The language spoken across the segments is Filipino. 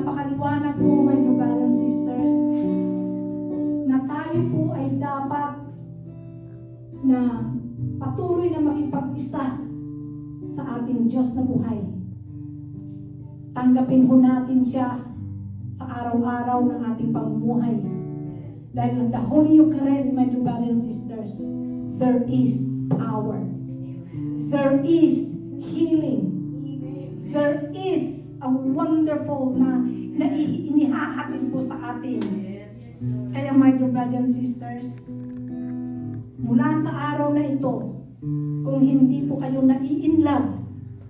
napakaliwanag po, my dear brothers and sisters, na tayo po ay dapat na patuloy na makipag-isa sa ating Diyos na buhay. Tanggapin ho natin siya sa araw-araw ng ating pamumuhay. Dahil the Holy Eucharist, my dear brothers and sisters, there is power. There is healing. There is a wonderful na inihahatid po sa atin. Kaya my dear brothers and sisters, mula sa araw na ito, kung hindi po kayo nai-inlove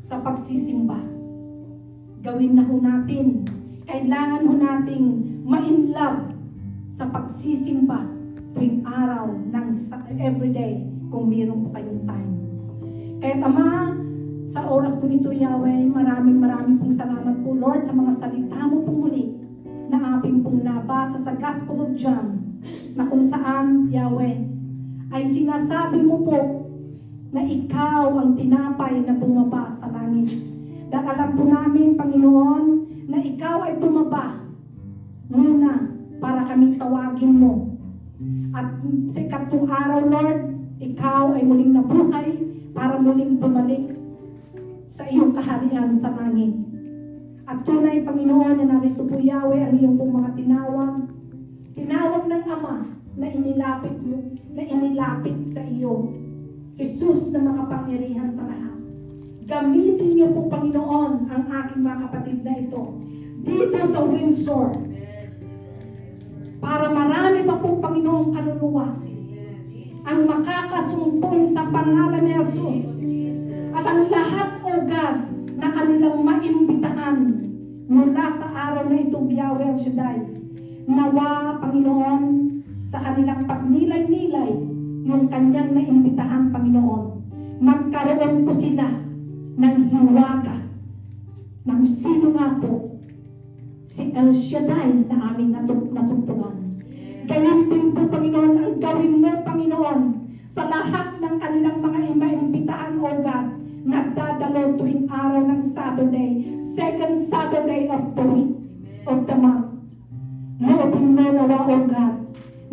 sa pagsisimba, gawin na ho natin. Kailangan ho nating ma-inlove sa pagsisimba tuwing araw ng everyday kung mayroon po kayong time. Kaya Ama, sa oras po nito, Yahweh, maraming pong salamat po, Lord, sa mga salita mo pong muli na ating pong nabasa sa Gospel of John, na kung saan, Yahweh, ay sinasabi mo po na ikaw ang tinapay na bumaba sa langit. Dahil alam po namin, Panginoon, na ikaw ay bumaba muna para kami tawagin mo. At sa ikatlong araw, Lord, ikaw ay muling nabuhay para muling bumalik sa iyong kaharian sa langit. At tunay, Panginoon, na narito po, Yahweh, ang iyong pong mga tinawag. Tinawag ng Ama na inilapit mo, na inilapit sa iyo. Jesus na makapangyarihan sa lahat. Gamitin niyo po, Panginoon, ang aking mga kapatid na ito dito sa Windsor para marami pa po, Panginoong kaluluwa ang makakasumpong sa pangalan ni Jesus at ang lahat, O God, na kanilang maimbitahan mula sa araw na ito, Yahweh El Shaddai. Nawa, Panginoon, sa kanilang pagnilay-nilay yung kanyang naimbitahan, Panginoon, magkaroon po sila ng hiwaga ng sino nga po si El Shaddai na aming nasumpungan. Gawin din po, Panginoon, ang gawin mo, Panginoon, sa lahat ng kanilang mga maimbitahan, O God, nagdadalo tuwing araw ng Saturday, second Saturday of the week, of the month. Loobin mo nawa, O God,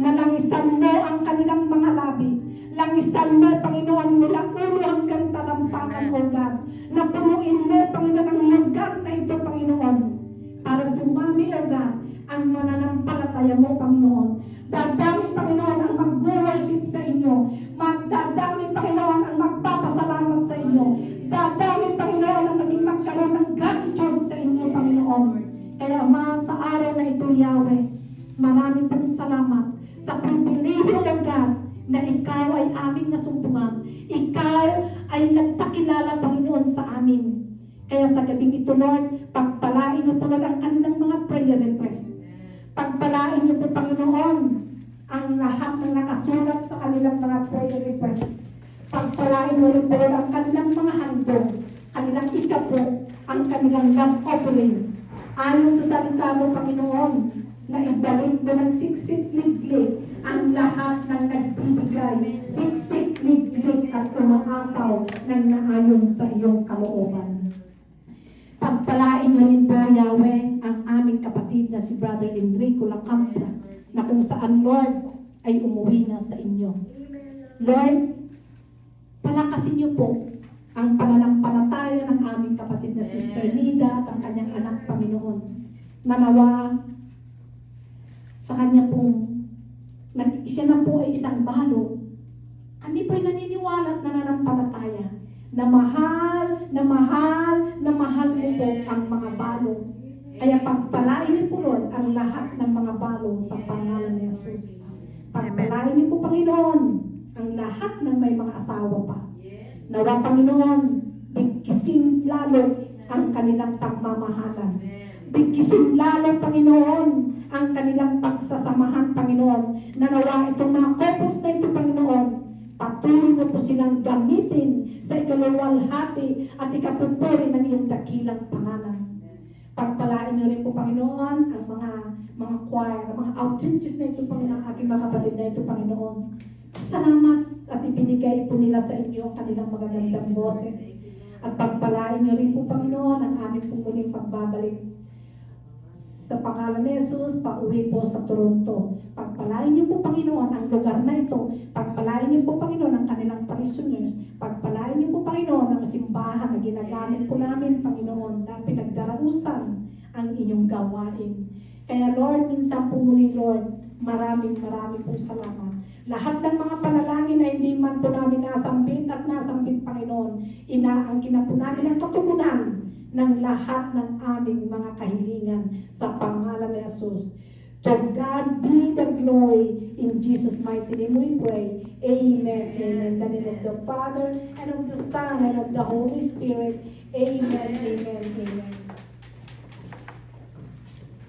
na langisan mo ang kanilang mga labi. Langisan mo, Panginoon, mula ulo hanggang talampakan, O God. Na punuin mo, Panginoon, ang lugar na ito, Panginoon. Para dumami, O God, ang mananampalataya mo, Panginoon. Dadami, Panginoon, ang mag-worship sa inyo. Magdadami, Panginoon, ang magpapasalamat sa inyo. Dadami, Panginoon, ang maging magkaroon ng gratitude sa inyo, Panginoon. Kaya, Ama, sa araw na ito, Yahweh, maraming pong salamat sa pribilehyo, O God, na ikaw ay aming nasumpungan. Ikaw ay nagpakilala, Panginoon, sa amin. Kaya sa gabing ito, Lord, pagpalain niyo po ang kanilang mga prayer request. Pagpalain niyo po, Panginoon, ang lahat ng nakasulat sa kanilang mga prayer request. Pagpalain niyo rin po ang kanilang mga handog, kanilang ikapo, ang kanilang love offering. Ayon sa salita mo, Panginoon, na ibalik mo ng siksik-liglig ang lahat ng nagbibigay, siksik-liglig at umaakaw ng naayon sa iyong kalooban. Pagpalain niyo rin po, Yahweh, ang aming kapatid na si Brother Enrico Lacampa, na kung saan, Lord, ay umuwi na sa inyo. Lord, palakasin niyo po ang pananampalataya ng aming kapatid na Sister Nida at ang kanyang anak, Panginoon. Nanawa sa kanya pong, siya na po ay isang balo. Kami po'y naniniwala at nananampalataya na mahal mo po ang mga balo. Kaya pagpalain niyo po, Lord, ang lahat ng mga balo sa pangalan ni Jesus. Pagpalain niyo po, Panginoon, ang lahat ng may mga asawa pa. Nawa, Panginoon, bigkisin lalo ang kanilang pagmamahalan. Bigkisin lalo, Panginoon, ang kanilang pagsasamahan, Panginoon. Na nawa itong mga couples na ito, Panginoon, patuloy mo po silang gamitin sa ikaluwalhati at ikapupuri ng iyong dakilang pangalan. Pagpalain niyo rin po, Panginoon, ang mga choir, ang mga outreaches na ito, Panginoon, aking mga kapatid na ito, Panginoon. Salamat at ibinigay po nila sa inyo ang kanilang magagandang boses. At pagpalain niyo rin po, Panginoon, ang aming pong muling pagbabalik Sa pangalan ni Jesus, pauwi po sa Toronto. Pagpalain niyo po, Panginoon, ang lugar na ito. Pagpalain niyo po, Panginoon, ang kanilang parishioners. Pagpalain niyo po, Panginoon, ang simbahan na ginagamit po namin, Panginoon, na pinagdarausan ang inyong gawain. Kaya Lord, minsan po muli, Lord, maraming po salamat. Lahat ng mga panalangin na hindi man po namin nasambit at nasambit, Panginoon, inaangkin na po namin ang katugunan ng lahat ng aming mga kahilingan sa pangalan ni Jesus. To God be the glory. In Jesus' mighty name we pray. Amen. Amen. In the name of the Father, and of the Son, and of the Holy Spirit. Amen. Amen. Amen.